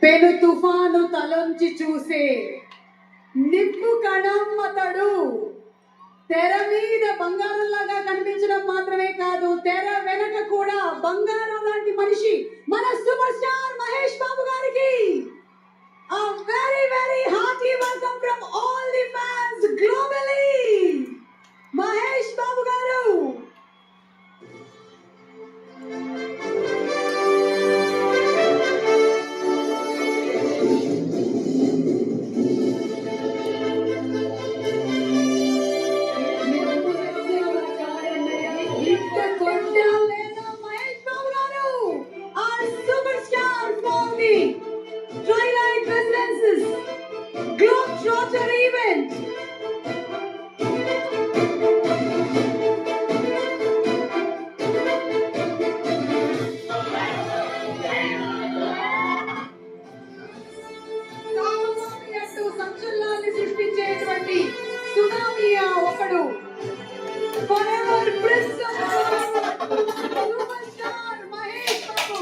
పెను తుఫాను తలొంచి చూసే నిప్పు కణం అతడు. తెర మీద బంగారంలాగా కనిపించడం మాత్రమే కాదు, తెర వెనక కూడా బంగారం లాంటి మనిషి మన సూపర్ స్టార్ మహేష్ బాబు గారికి a very very hearty welcome from all the fans globally. Mahesh Babu గారు సంచలనాన్ని సృష్టించేటువంటి సునామీయా ఒకడు forever prince super star Mahesh బాబు.